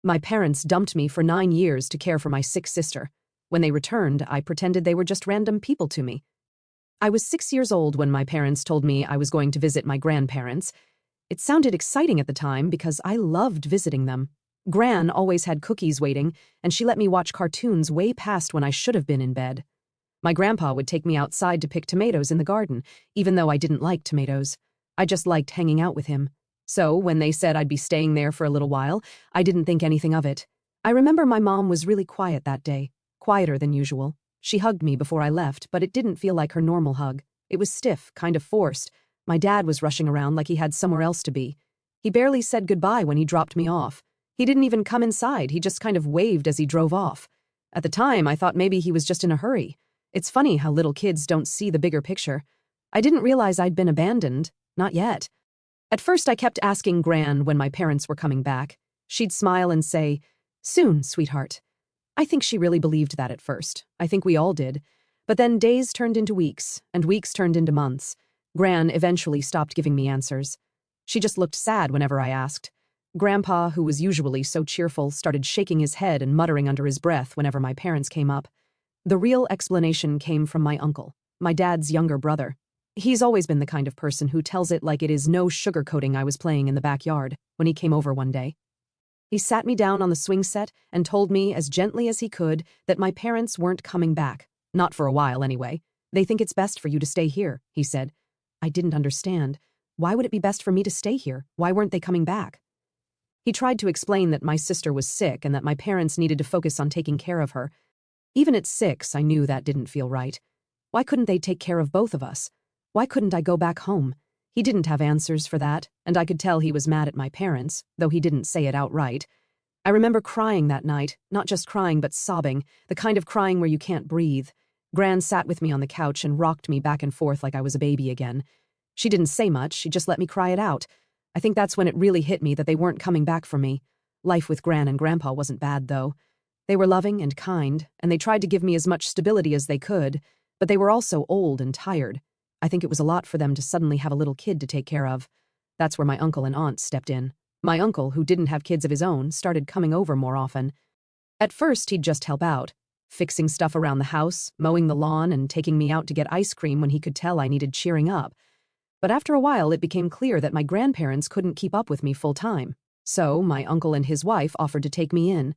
My parents dumped me for 9 years to care for my sick sister. When they returned, I pretended they were just random people to me. I was 6 years old when my parents told me I was going to visit my grandparents. It sounded exciting at the time because I loved visiting them. Gran always had cookies waiting, and she let me watch cartoons way past when I should have been in bed. My grandpa would take me outside to pick tomatoes in the garden, even though I didn't like tomatoes. I just liked hanging out with him. So, when they said I'd be staying there for a little while, I didn't think anything of it. I remember my mom was really quiet that day, quieter than usual. She hugged me before I left, but it didn't feel like her normal hug. It was stiff, kind of forced. My dad was rushing around like he had somewhere else to be. He barely said goodbye when he dropped me off. He didn't even come inside, he just kind of waved as he drove off. At the time, I thought maybe he was just in a hurry. It's funny how little kids don't see the bigger picture. I didn't realize I'd been abandoned. Not yet. At first, I kept asking Gran when my parents were coming back. She'd smile and say, "Soon, sweetheart." I think she really believed that at first. I think we all did. But then days turned into weeks, and weeks turned into months. Gran eventually stopped giving me answers. She just looked sad whenever I asked. Grandpa, who was usually so cheerful, started shaking his head and muttering under his breath whenever my parents came up. The real explanation came from my uncle, my dad's younger brother. He's always been the kind of person who tells it like it is no sugarcoating. I was playing in the backyard when he came over one day. He sat me down on the swing set and told me as gently as he could that my parents weren't coming back. Not for a while, anyway. "They think it's best for you to stay here," he said. I didn't understand. Why would it be best for me to stay here? Why weren't they coming back? He tried to explain that my sister was sick and that my parents needed to focus on taking care of her. Even at 6, I knew that didn't feel right. Why couldn't they take care of both of us? Why couldn't I go back home? He didn't have answers for that, and I could tell he was mad at my parents, though he didn't say it outright. I remember crying that night, not just crying but sobbing, the kind of crying where you can't breathe. Gran sat with me on the couch and rocked me back and forth like I was a baby again. She didn't say much, she just let me cry it out. I think that's when it really hit me that they weren't coming back for me. Life with Gran and Grandpa wasn't bad, though. They were loving and kind, and they tried to give me as much stability as they could, but they were also old and tired. I think it was a lot for them to suddenly have a little kid to take care of. That's where my uncle and aunt stepped in. My uncle, who didn't have kids of his own, started coming over more often. At first, he'd just help out, fixing stuff around the house, mowing the lawn, and taking me out to get ice cream when he could tell I needed cheering up. But after a while, it became clear that my grandparents couldn't keep up with me full time. So, my uncle and his wife offered to take me in.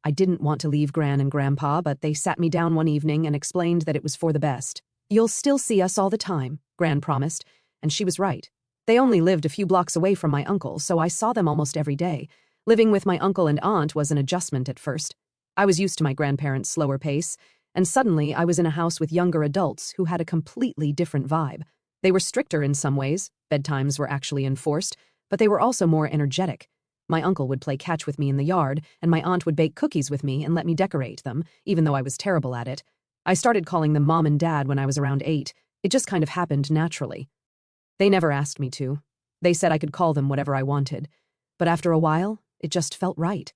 I didn't want to leave Gran and Grandpa, but they sat me down one evening and explained that it was for the best. "You'll still see us all the time," Gran promised, and she was right. They only lived a few blocks away from my uncle, so I saw them almost every day. Living with my uncle and aunt was an adjustment at first. I was used to my grandparents' slower pace, and suddenly I was in a house with younger adults who had a completely different vibe. They were stricter in some ways, bedtimes were actually enforced, but they were also more energetic. My uncle would play catch with me in the yard, and my aunt would bake cookies with me and let me decorate them, even though I was terrible at it. I started calling them Mom and Dad when I was around 8. It just kind of happened naturally. They never asked me to. They said I could call them whatever I wanted. But after a while, it just felt right.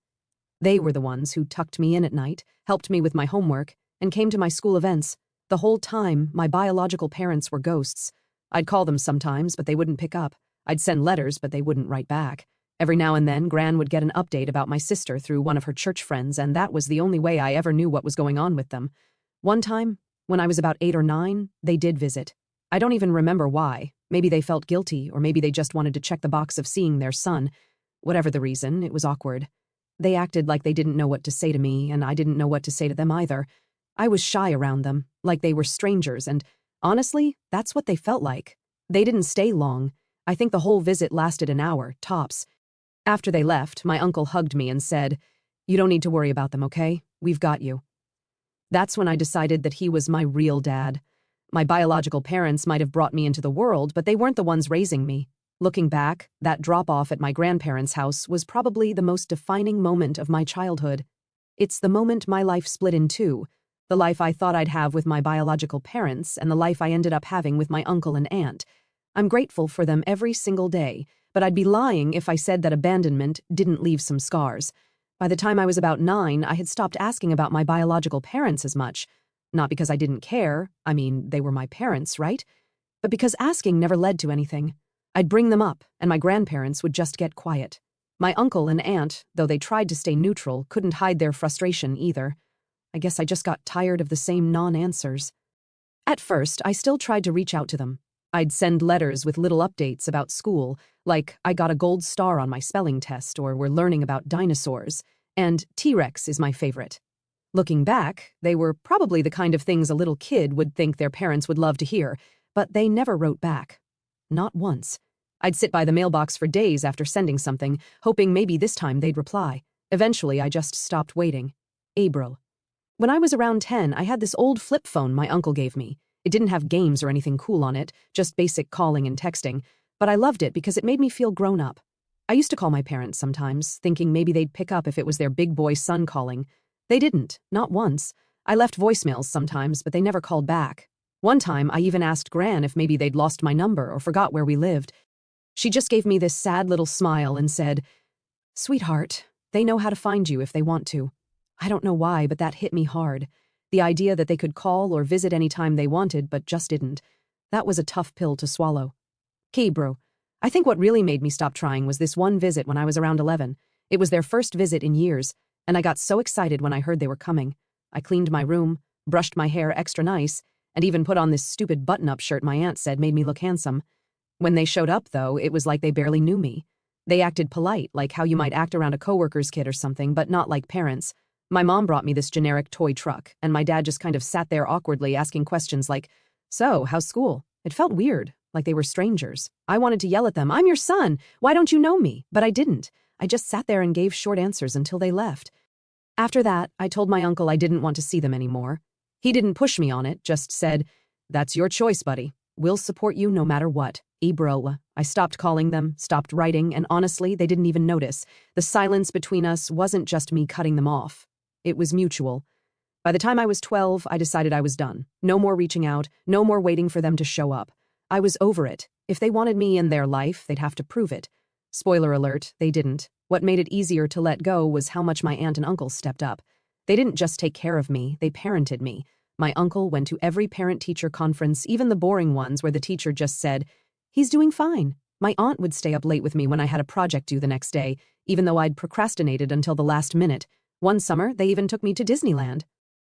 They were the ones who tucked me in at night, helped me with my homework, and came to my school events. The whole time, my biological parents were ghosts. I'd call them sometimes, but they wouldn't pick up. I'd send letters, but they wouldn't write back. Every now and then, Gran would get an update about my sister through one of her church friends, and that was the only way I ever knew what was going on with them. One time, when I was about 8 or 9, they did visit. I don't even remember why. Maybe they felt guilty, or maybe they just wanted to check the box of seeing their son. Whatever the reason, it was awkward. They acted like they didn't know what to say to me, and I didn't know what to say to them either. I was shy around them, like they were strangers, and honestly, that's what they felt like. They didn't stay long. I think the whole visit lasted an hour, tops. After they left, my uncle hugged me and said, "You don't need to worry about them, okay? We've got you." That's when I decided that he was my real dad. My biological parents might have brought me into the world, but they weren't the ones raising me. Looking back, that drop-off at my grandparents' house was probably the most defining moment of my childhood. It's the moment my life split in two, the life I thought I'd have with my biological parents and the life I ended up having with my uncle and aunt. I'm grateful for them every single day, but I'd be lying if I said that abandonment didn't leave some scars. By the time I was about 9, I had stopped asking about my biological parents as much. Not because I didn't care, I mean, they were my parents, right? But because asking never led to anything. I'd bring them up, and my grandparents would just get quiet. My uncle and aunt, though they tried to stay neutral, couldn't hide their frustration either. I guess I just got tired of the same non-answers. At first, I still tried to reach out to them. I'd send letters with little updates about school, like I got a gold star on my spelling test or we're learning about dinosaurs, and T-Rex is my favorite. Looking back, they were probably the kind of things a little kid would think their parents would love to hear, but they never wrote back. Not once. I'd sit by the mailbox for days after sending something, hoping maybe this time they'd reply. Eventually, I just stopped waiting. April. When I was around 10, I had this old flip phone my uncle gave me. It didn't have games or anything cool on it, just basic calling and texting, but I loved it because it made me feel grown up. I used to call my parents sometimes, thinking maybe they'd pick up if it was their big boy son calling. They didn't, not once. I left voicemails sometimes, but they never called back. One time, I even asked Gran if maybe they'd lost my number or forgot where we lived. She just gave me this sad little smile and said, "Sweetheart, they know how to find you if they want to." I don't know why, but that hit me hard. The idea that they could call or visit any time they wanted, but just didn't. That was a tough pill to swallow. Bro. I think what really made me stop trying was this one visit when I was around 11. It was their first visit in years, and I got so excited when I heard they were coming. I cleaned my room, brushed my hair extra nice, and even put on this stupid button-up shirt my aunt said made me look handsome. When they showed up, though, it was like they barely knew me. They acted polite, like how you might act around a coworker's kid or something, but not like parents. My mom brought me this generic toy truck, and my dad just kind of sat there awkwardly asking questions like, "So, how's school?" It felt weird, like they were strangers. I wanted to yell at them, "I'm your son! Why don't you know me?" But I didn't. I just sat there and gave short answers until they left. After that, I told my uncle I didn't want to see them anymore. He didn't push me on it, just said, "That's your choice, buddy. We'll support you no matter what." Bro. I stopped calling them, stopped writing, and honestly, they didn't even notice. The silence between us wasn't just me cutting them off. It was mutual. By the time I was 12, I decided I was done. No more reaching out, no more waiting for them to show up. I was over it. If they wanted me in their life, they'd have to prove it. Spoiler alert, they didn't. What made it easier to let go was how much my aunt and uncle stepped up. They didn't just take care of me, they parented me. My uncle went to every parent-teacher conference, even the boring ones where the teacher just said, "He's doing fine." My aunt would stay up late with me when I had a project due the next day, even though I'd procrastinated until the last minute. One summer, they even took me to Disneyland.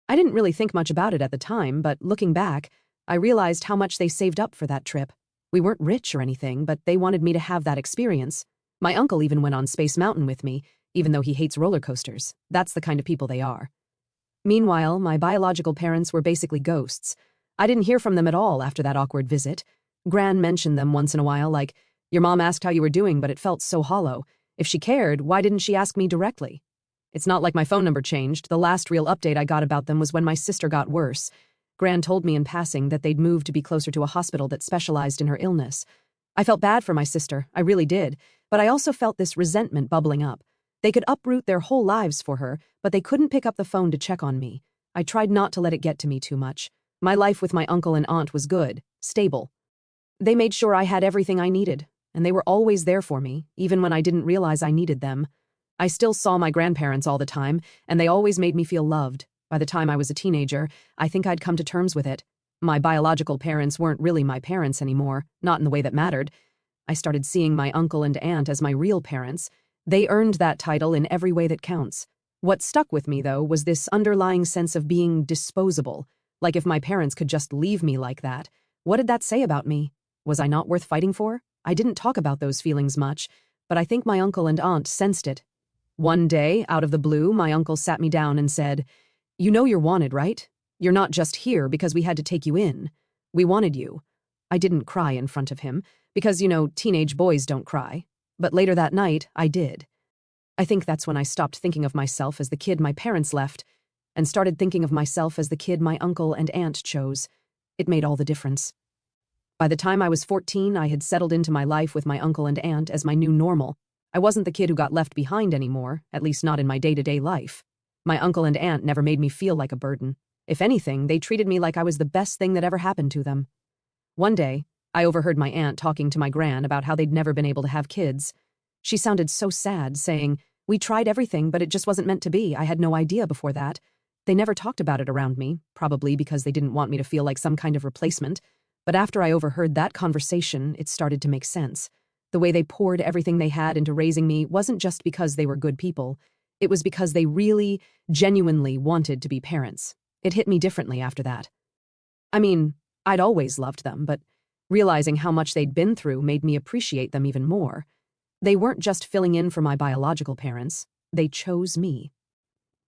I didn't really think much about it at the time, but looking back, I realized how much they saved up for that trip. We weren't rich or anything, but they wanted me to have that experience. My uncle even went on Space Mountain with me, even though he hates roller coasters. That's the kind of people they are. Meanwhile, my biological parents were basically ghosts. I didn't hear from them at all after that awkward visit. Gran mentioned them once in a while, like, "Your mom asked how you were doing, but it felt so hollow. If she cared, why didn't she ask me directly?" It's not like my phone number changed. The last real update I got about them was when my sister got worse. Gran told me in passing that they'd moved to be closer to a hospital that specialized in her illness. I felt bad for my sister, I really did, but I also felt this resentment bubbling up. They could uproot their whole lives for her, but they couldn't pick up the phone to check on me. I tried not to let it get to me too much. My life with my uncle and aunt was good, stable. They made sure I had everything I needed, and they were always there for me, even when I didn't realize I needed them. I still saw my grandparents all the time, and they always made me feel loved. By the time I was a teenager, I think I'd come to terms with it. My biological parents weren't really my parents anymore, not in the way that mattered. I started seeing my uncle and aunt as my real parents. They earned that title in every way that counts. What stuck with me, though, was this underlying sense of being disposable. Like if my parents could just leave me like that. What did that say about me? Was I not worth fighting for? I didn't talk about those feelings much, but I think my uncle and aunt sensed it. One day, out of the blue, my uncle sat me down and said, "You know you're wanted, right? You're not just here because we had to take you in. We wanted you." I didn't cry in front of him, because, teenage boys don't cry. But later that night, I did. I think that's when I stopped thinking of myself as the kid my parents left, and started thinking of myself as the kid my uncle and aunt chose. It made all the difference. By the time I was 14, I had settled into my life with my uncle and aunt as my new normal. I wasn't the kid who got left behind anymore, at least not in my day-to-day life. My uncle and aunt never made me feel like a burden. If anything, they treated me like I was the best thing that ever happened to them. One day, I overheard my aunt talking to my gran about how they'd never been able to have kids. She sounded so sad, saying, "We tried everything, but it just wasn't meant to be. I had no idea before that." They never talked about it around me, probably because they didn't want me to feel like some kind of replacement. But after I overheard that conversation, it started to make sense. The way they poured everything they had into raising me wasn't just because they were good people. It was because they really, genuinely wanted to be parents. It hit me differently after that. I mean, I'd always loved them, but realizing how much they'd been through made me appreciate them even more. They weren't just filling in for my biological parents. They chose me.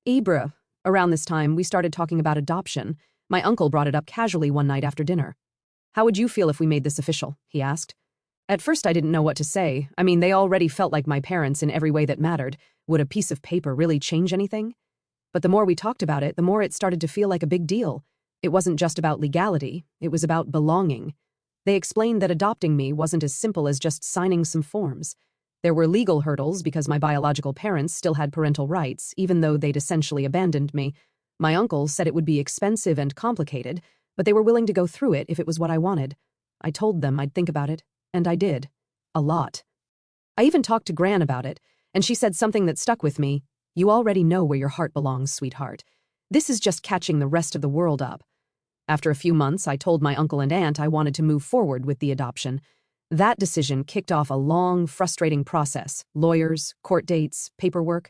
Ibra. Around this time, we started talking about adoption. My uncle brought it up casually one night after dinner. "How would you feel if we made this official?" he asked. At first, I didn't know what to say. I mean, they already felt like my parents in every way that mattered. Would a piece of paper really change anything? But the more we talked about it, the more it started to feel like a big deal. It wasn't just about legality, it was about belonging. They explained that adopting me wasn't as simple as just signing some forms. There were legal hurdles because my biological parents still had parental rights, even though they'd essentially abandoned me. My uncle said it would be expensive and complicated, but they were willing to go through it if it was what I wanted. I told them I'd think about it, and I did. A lot. I even talked to Gran about it, and she said something that stuck with me. "You already know where your heart belongs, sweetheart. This is just catching the rest of the world up." After a few months, I told my uncle and aunt I wanted to move forward with the adoption. That decision kicked off a long, frustrating process. Lawyers, court dates, paperwork.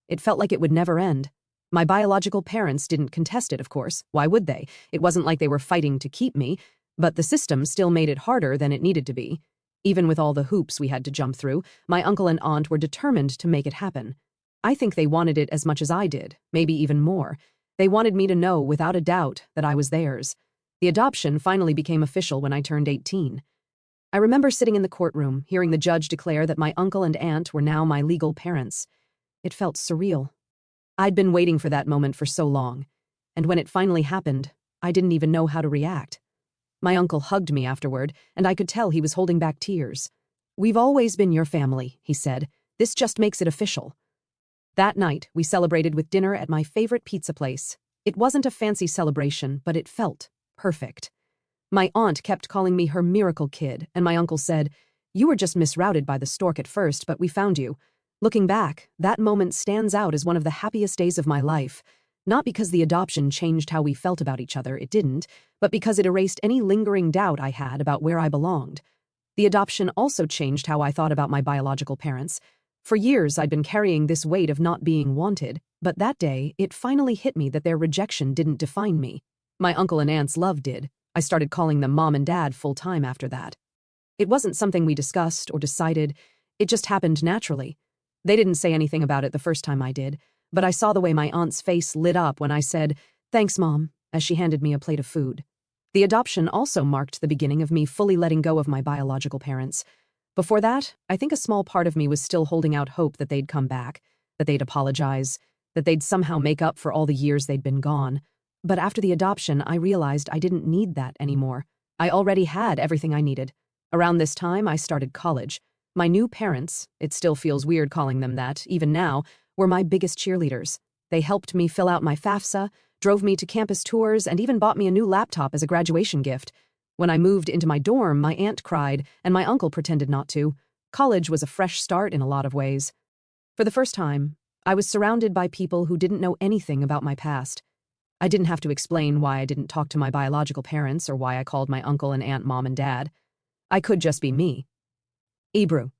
It felt like it would never end. My biological parents didn't contest it, of course. Why would they? It wasn't like they were fighting to keep me, but the system still made it harder than it needed to be. Even with all the hoops we had to jump through, my uncle and aunt were determined to make it happen. I think they wanted it as much as I did, maybe even more. They wanted me to know, without a doubt, that I was theirs. The adoption finally became official when I turned 18. I remember sitting in the courtroom, hearing the judge declare that my uncle and aunt were now my legal parents. It felt surreal. I'd been waiting for that moment for so long, and when it finally happened, I didn't even know how to react. My uncle hugged me afterward, and I could tell he was holding back tears. "We've always been your family," he said. "This just makes it official." That night, we celebrated with dinner at my favorite pizza place. It wasn't a fancy celebration, but it felt perfect. My aunt kept calling me her miracle kid, and my uncle said, "You were just misrouted by the stork at first, but we found you." Looking back, that moment stands out as one of the happiest days of my life. Not because the adoption changed how we felt about each other, it didn't, but because it erased any lingering doubt I had about where I belonged. The adoption also changed how I thought about my biological parents. For years, I'd been carrying this weight of not being wanted, but that day, it finally hit me that their rejection didn't define me. My uncle and aunt's love did. I started calling them Mom and Dad full-time after that. It wasn't something we discussed or decided. It just happened naturally. They didn't say anything about it the first time I did, but I saw the way my aunt's face lit up when I said, "Thanks, Mom," as she handed me a plate of food. The adoption also marked the beginning of me fully letting go of my biological parents. Before that, I think a small part of me was still holding out hope that they'd come back, that they'd apologize, that they'd somehow make up for all the years they'd been gone. But after the adoption, I realized I didn't need that anymore. I already had everything I needed. Around this time, I started college. My new parents, it still feels weird calling them that, even now, were my biggest cheerleaders. They helped me fill out my FAFSA, drove me to campus tours, and even bought me a new laptop as a graduation gift. When I moved into my dorm, my aunt cried, and my uncle pretended not to. College was a fresh start in a lot of ways. For the first time, I was surrounded by people who didn't know anything about my past. I didn't have to explain why I didn't talk to my biological parents or why I called my uncle and aunt Mom and Dad. I could just be me. Ibru.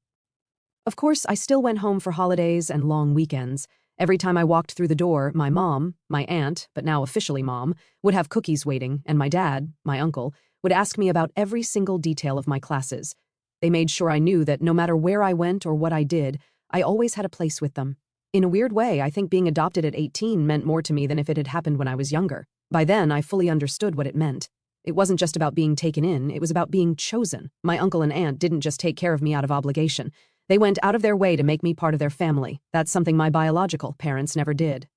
Of course, I still went home for holidays and long weekends. Every time I walked through the door, my mom, my aunt, but now officially mom, would have cookies waiting, and my dad, my uncle, would ask me about every single detail of my classes. They made sure I knew that no matter where I went or what I did, I always had a place with them. In a weird way, I think being adopted at 18 meant more to me than if it had happened when I was younger. By then, I fully understood what it meant. It wasn't just about being taken in, it was about being chosen. My uncle and aunt didn't just take care of me out of obligation. They went out of their way to make me part of their family. That's something my biological parents never did.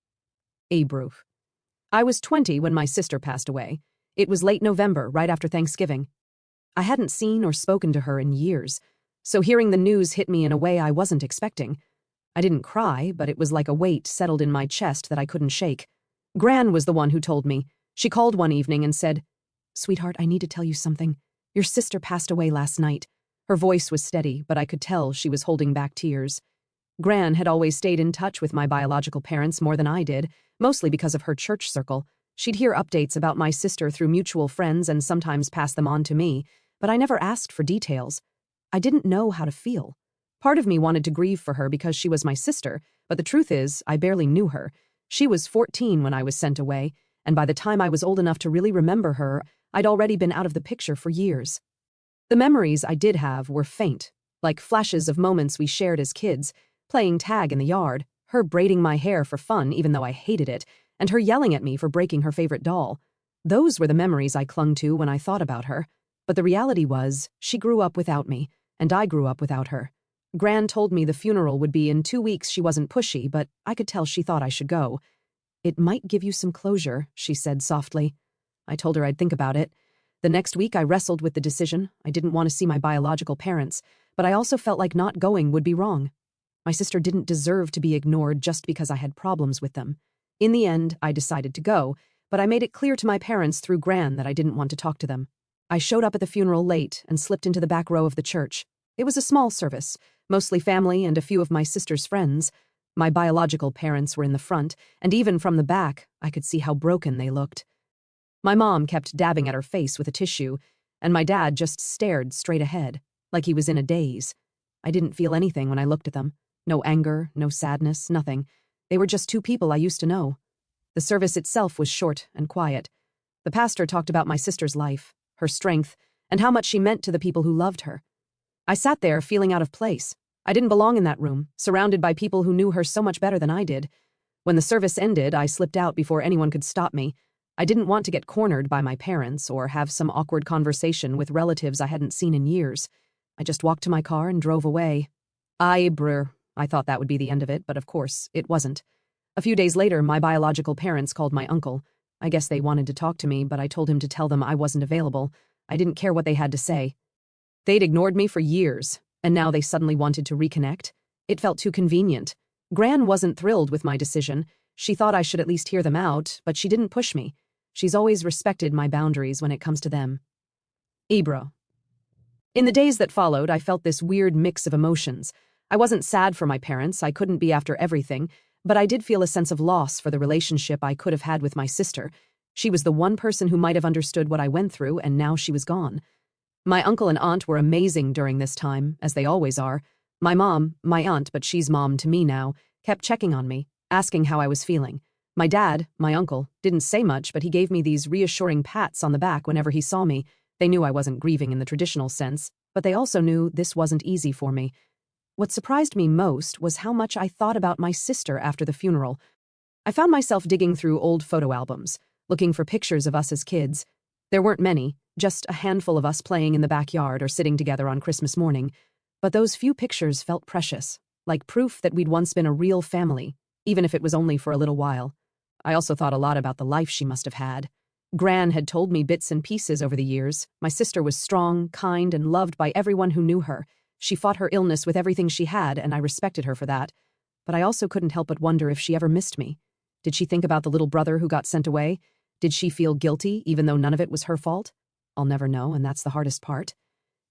Abru. I was 20 when my sister passed away. It was late November, right after Thanksgiving. I hadn't seen or spoken to her in years, so hearing the news hit me in a way I wasn't expecting. I didn't cry, but it was like a weight settled in my chest that I couldn't shake. Gran was the one who told me. She called one evening and said, "Sweetheart, I need to tell you something. Your sister passed away last night." Her voice was steady, but I could tell she was holding back tears. Gran had always stayed in touch with my biological parents more than I did, mostly because of her church circle. She'd hear updates about my sister through mutual friends and sometimes pass them on to me, but I never asked for details. I didn't know how to feel. Part of me wanted to grieve for her because she was my sister, but the truth is, I barely knew her. She was 14 when I was sent away, and by the time I was old enough to really remember her, I'd already been out of the picture for years. The memories I did have were faint, like flashes of moments we shared as kids, playing tag in the yard, her braiding my hair for fun even though I hated it, and her yelling at me for breaking her favorite doll. Those were the memories I clung to when I thought about her. But the reality was, she grew up without me, and I grew up without her. Gran told me the funeral would be in 2 weeks. She wasn't pushy, but I could tell she thought I should go. "It might give you some closure," she said softly. I told her I'd think about it. The next week I wrestled with the decision. I didn't want to see my biological parents, but I also felt like not going would be wrong. My sister didn't deserve to be ignored just because I had problems with them. In the end, I decided to go, but I made it clear to my parents through Gran that I didn't want to talk to them. I showed up at the funeral late and slipped into the back row of the church. It was a small service, mostly family and a few of my sister's friends. My biological parents were in the front, and even from the back, I could see how broken they looked. My mom kept dabbing at her face with a tissue, and my dad just stared straight ahead, like he was in a daze. I didn't feel anything when I looked at them. No anger, no sadness, nothing. They were just two people I used to know. The service itself was short and quiet. The pastor talked about my sister's life, her strength, and how much she meant to the people who loved her. I sat there feeling out of place. I didn't belong in that room, surrounded by people who knew her so much better than I did. When the service ended, I slipped out before anyone could stop me. I didn't want to get cornered by my parents or have some awkward conversation with relatives I hadn't seen in years. I just walked to my car and drove away. I thought that would be the end of it, but of course, it wasn't. A few days later, my biological parents called my uncle. I guess they wanted to talk to me, but I told him to tell them I wasn't available. I didn't care what they had to say. They'd ignored me for years, and now they suddenly wanted to reconnect. It felt too convenient. Gran wasn't thrilled with my decision. She thought I should at least hear them out, but she didn't push me. She's always respected my boundaries when it comes to them. Ibro. In the days that followed, I felt this weird mix of emotions. I wasn't sad for my parents, I couldn't be after everything, but I did feel a sense of loss for the relationship I could have had with my sister. She was the one person who might have understood what I went through, and now she was gone. My uncle and aunt were amazing during this time, as they always are. My mom, my aunt, but she's mom to me now, kept checking on me, asking how I was feeling. My dad, my uncle, didn't say much, but he gave me these reassuring pats on the back whenever he saw me. They knew I wasn't grieving in the traditional sense, but they also knew this wasn't easy for me. What surprised me most was how much I thought about my sister after the funeral. I found myself digging through old photo albums, looking for pictures of us as kids. There weren't many, just a handful of us playing in the backyard or sitting together on Christmas morning. But those few pictures felt precious, like proof that we'd once been a real family, even if it was only for a little while. I also thought a lot about the life she must have had. Gran had told me bits and pieces over the years. My sister was strong, kind, and loved by everyone who knew her. She fought her illness with everything she had, and I respected her for that. But I also couldn't help but wonder if she ever missed me. Did she think about the little brother who got sent away? Did she feel guilty, even though none of it was her fault? I'll never know, and that's the hardest part.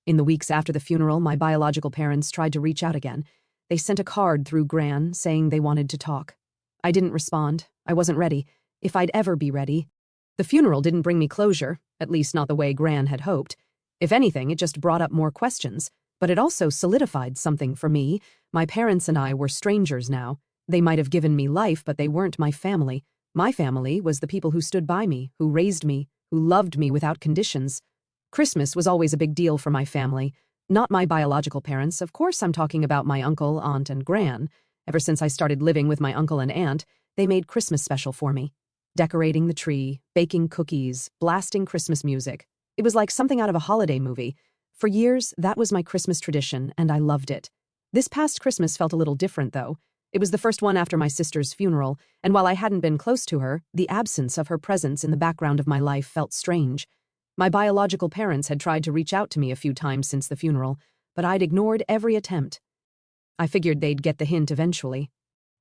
In the weeks after the funeral, my biological parents tried to reach out again. They sent a card through Gran saying they wanted to talk. I didn't respond. I wasn't ready, if I'd ever be ready. The funeral didn't bring me closure, at least not the way Gran had hoped. If anything, it just brought up more questions. But it also solidified something for me. My parents and I were strangers now. They might have given me life, but they weren't my family. My family was the people who stood by me, who raised me, who loved me without conditions. Christmas was always a big deal for my family. Not my biological parents, of course I'm talking about my uncle, aunt, and Gran. Ever since I started living with my uncle and aunt, they made Christmas special for me. Decorating the tree, baking cookies, blasting Christmas music. It was like something out of a holiday movie. For years, that was my Christmas tradition, and I loved it. This past Christmas felt a little different, though. It was the first one after my sister's funeral, and while I hadn't been close to her, the absence of her presence in the background of my life felt strange. My biological parents had tried to reach out to me a few times since the funeral, but I'd ignored every attempt. I figured they'd get the hint eventually.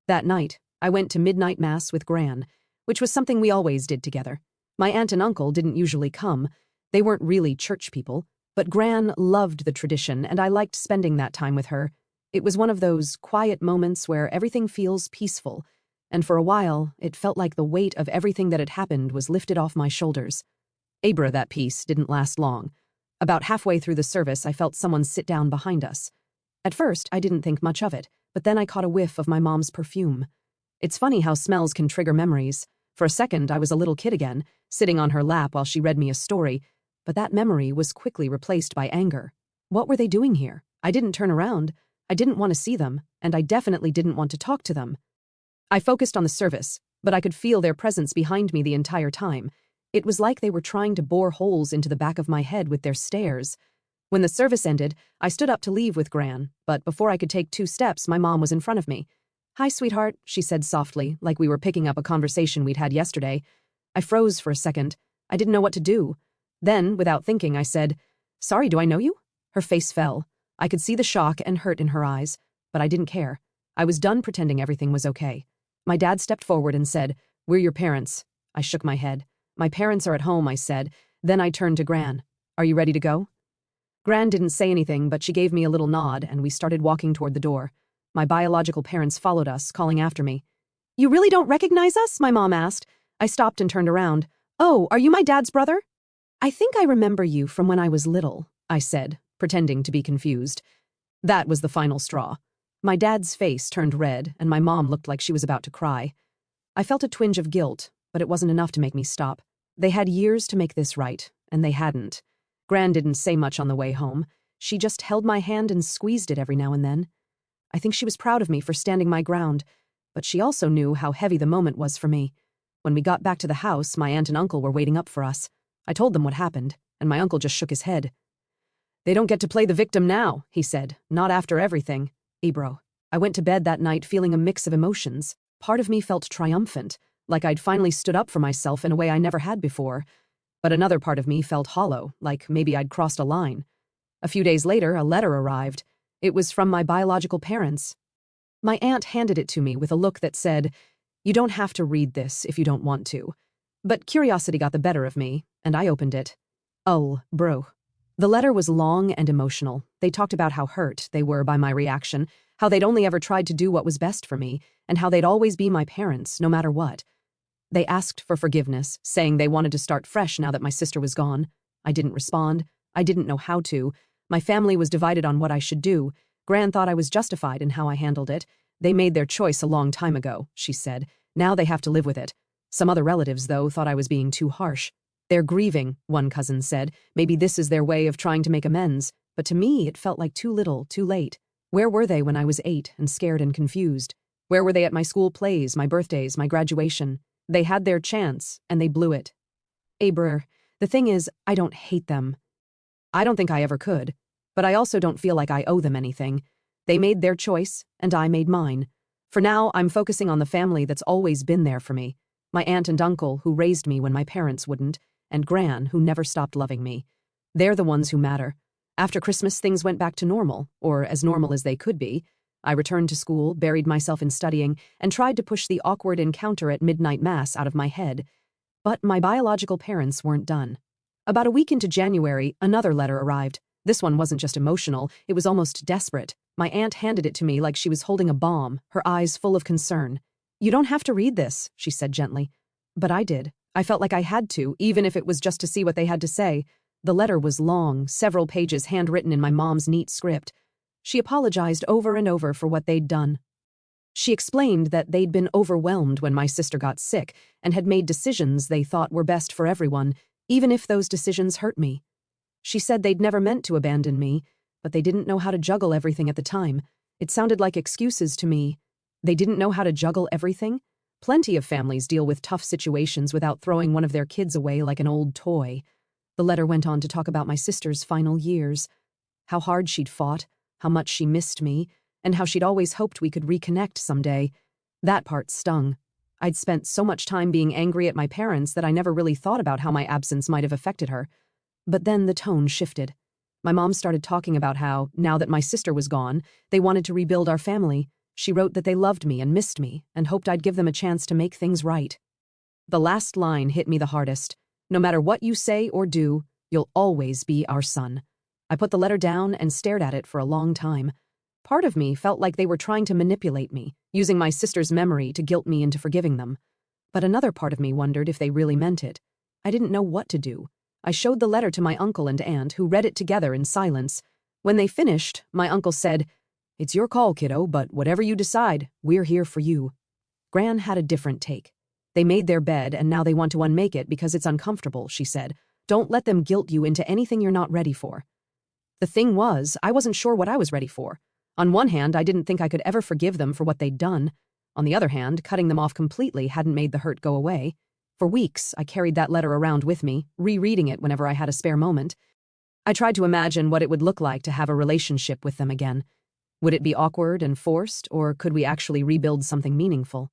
That night, I went to midnight mass with Gran, which was something we always did together. My aunt and uncle didn't usually come. They weren't really church people. But Gran loved the tradition, and I liked spending that time with her. It was one of those quiet moments where everything feels peaceful, and for a while, it felt like the weight of everything that had happened was lifted off my shoulders. Abra, that peace, didn't last long. About halfway through the service, I felt someone sit down behind us. At first, I didn't think much of it, but then I caught a whiff of my mom's perfume. It's funny how smells can trigger memories. For a second, I was a little kid again, sitting on her lap while she read me a story, but that memory was quickly replaced by anger. What were they doing here? I didn't turn around. I didn't want to see them, and I definitely didn't want to talk to them. I focused on the service, but I could feel their presence behind me the entire time. It was like they were trying to bore holes into the back of my head with their stares. When the service ended, I stood up to leave with Gran, but before I could take 2 steps, my mom was in front of me. "Hi, sweetheart," she said softly, like we were picking up a conversation we'd had yesterday. I froze for a second. I didn't know what to do. Then, without thinking, I said, "Sorry, do I know you?" Her face fell. I could see the shock and hurt in her eyes, but I didn't care. I was done pretending everything was okay. My dad stepped forward and said, "We're your parents." I shook my head. "My parents are at home," I said. Then I turned to Gran. "Are you ready to go?" Gran didn't say anything, but she gave me a little nod, and we started walking toward the door. My biological parents followed us, calling after me. "You really don't recognize us?" my mom asked. I stopped and turned around. "Oh, are you my dad's brother?" "I think I remember you from when I was little," I said, pretending to be confused. That was the final straw. My dad's face turned red, and my mom looked like she was about to cry. I felt a twinge of guilt, but it wasn't enough to make me stop. They had years to make this right, and they hadn't. Gran didn't say much on the way home. She just held my hand and squeezed it every now and then. I think she was proud of me for standing my ground, but she also knew how heavy the moment was for me. When we got back to the house, my aunt and uncle were waiting up for us. I told them what happened, and my uncle just shook his head. "They don't get to play the victim now," he said. "Not after everything." Ebro. I went to bed that night feeling a mix of emotions. Part of me felt triumphant, like I'd finally stood up for myself in a way I never had before. But another part of me felt hollow, like maybe I'd crossed a line. A few days later, a letter arrived. It was from my biological parents. My aunt handed it to me with a look that said, "You don't have to read this if you don't want to." But curiosity got the better of me, and I opened it. Bro. The letter was long and emotional. They talked about how hurt they were by my reaction, how they'd only ever tried to do what was best for me, and how they'd always be my parents, no matter what. They asked for forgiveness, saying they wanted to start fresh now that my sister was gone. I didn't respond. I didn't know how to. My family was divided on what I should do. Gran thought I was justified in how I handled it. "They made their choice a long time ago," she said. "Now they have to live with it." Some other relatives, though, thought I was being too harsh. "They're grieving," one cousin said. "Maybe this is their way of trying to make amends." But to me, it felt like too little, too late. Where were they when I was 8 and scared and confused? Where were they at my school plays, my birthdays, my graduation? They had their chance, and they blew it. Abrer, the thing is, I don't hate them. I don't think I ever could, but I also don't feel like I owe them anything. They made their choice, and I made mine. For now, I'm focusing on the family that's always been there for me. My aunt and uncle, who raised me when my parents wouldn't, and Gran, who never stopped loving me. They're the ones who matter. After Christmas, things went back to normal, or as normal as they could be. I returned to school, buried myself in studying, and tried to push the awkward encounter at midnight mass out of my head. But my biological parents weren't done. About a week into January, another letter arrived. This one wasn't just emotional, it was almost desperate. My aunt handed it to me like she was holding a bomb, her eyes full of concern. "You don't have to read this," she said gently. But I did. I felt like I had to, even if it was just to see what they had to say. The letter was long, several pages handwritten in my mom's neat script. She apologized over and over for what they'd done. She explained that they'd been overwhelmed when my sister got sick and had made decisions they thought were best for everyone, even if those decisions hurt me. She said they'd never meant to abandon me, but they didn't know how to juggle everything at the time. It sounded like excuses to me. They didn't know how to juggle everything? Plenty of families deal with tough situations without throwing one of their kids away like an old toy. The letter went on to talk about my sister's final years, how hard she'd fought, how much she missed me, and how she'd always hoped we could reconnect someday. That part stung. I'd spent so much time being angry at my parents that I never really thought about how my absence might have affected her. But then the tone shifted. My mom started talking about how, now that my sister was gone, they wanted to rebuild our family. She wrote that they loved me and missed me and hoped I'd give them a chance to make things right. The last line hit me the hardest. "No matter what you say or do, you'll always be our son." I put the letter down and stared at it for a long time. Part of me felt like they were trying to manipulate me, using my sister's memory to guilt me into forgiving them. But another part of me wondered if they really meant it. I didn't know what to do. I showed the letter to my uncle and aunt, who read it together in silence. When they finished, my uncle said, "It's your call, kiddo, but whatever you decide, we're here for you." Gran had a different take. "They made their bed and now they want to unmake it because it's uncomfortable," she said. "Don't let them guilt you into anything you're not ready for." The thing was, I wasn't sure what I was ready for. On one hand, I didn't think I could ever forgive them for what they'd done. On the other hand, cutting them off completely hadn't made the hurt go away. For weeks, I carried that letter around with me, rereading it whenever I had a spare moment. I tried to imagine what it would look like to have a relationship with them again. Would it be awkward and forced, or could we actually rebuild something meaningful?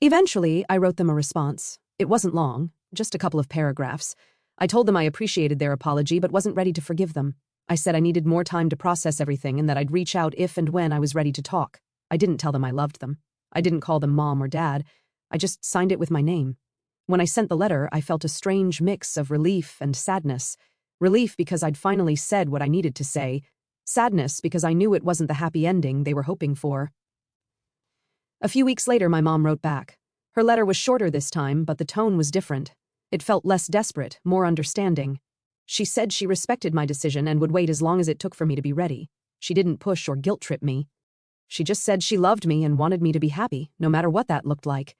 Eventually, I wrote them a response. It wasn't long, just a couple of paragraphs. I told them I appreciated their apology but wasn't ready to forgive them. I said I needed more time to process everything and that I'd reach out if and when I was ready to talk. I didn't tell them I loved them. I didn't call them mom or dad. I just signed it with my name. When I sent the letter, I felt a strange mix of relief and sadness. Relief because I'd finally said what I needed to say. Sadness because I knew it wasn't the happy ending they were hoping for. A few weeks later, my mom wrote back. Her letter was shorter this time, but the tone was different. It felt less desperate, more understanding. She said she respected my decision and would wait as long as it took for me to be ready. She didn't push or guilt-trip me. She just said she loved me and wanted me to be happy, no matter what that looked like.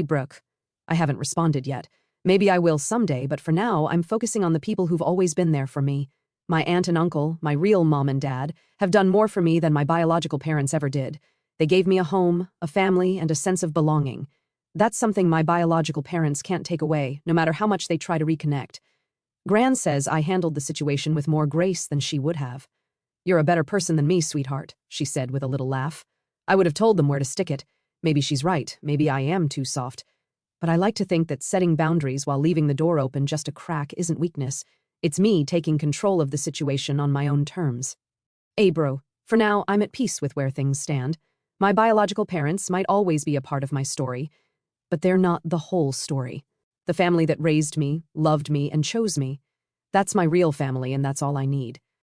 Brooke. I haven't responded yet. Maybe I will someday, but for now, I'm focusing on the people who've always been there for me. My aunt and uncle, my real mom and dad, have done more for me than my biological parents ever did. They gave me a home, a family, and a sense of belonging. That's something my biological parents can't take away, no matter how much they try to reconnect. Gran says I handled the situation with more grace than she would have. "You're a better person than me, sweetheart," she said with a little laugh. I would have told them where to stick it. Maybe she's right, maybe I am too soft. But I like to think that setting boundaries while leaving the door open just a crack isn't weakness. It's me taking control of the situation on my own terms. Bro, for now, I'm at peace with where things stand. My biological parents might always be a part of my story, but they're not the whole story. The family that raised me, loved me, and chose me. That's my real family, and that's all I need.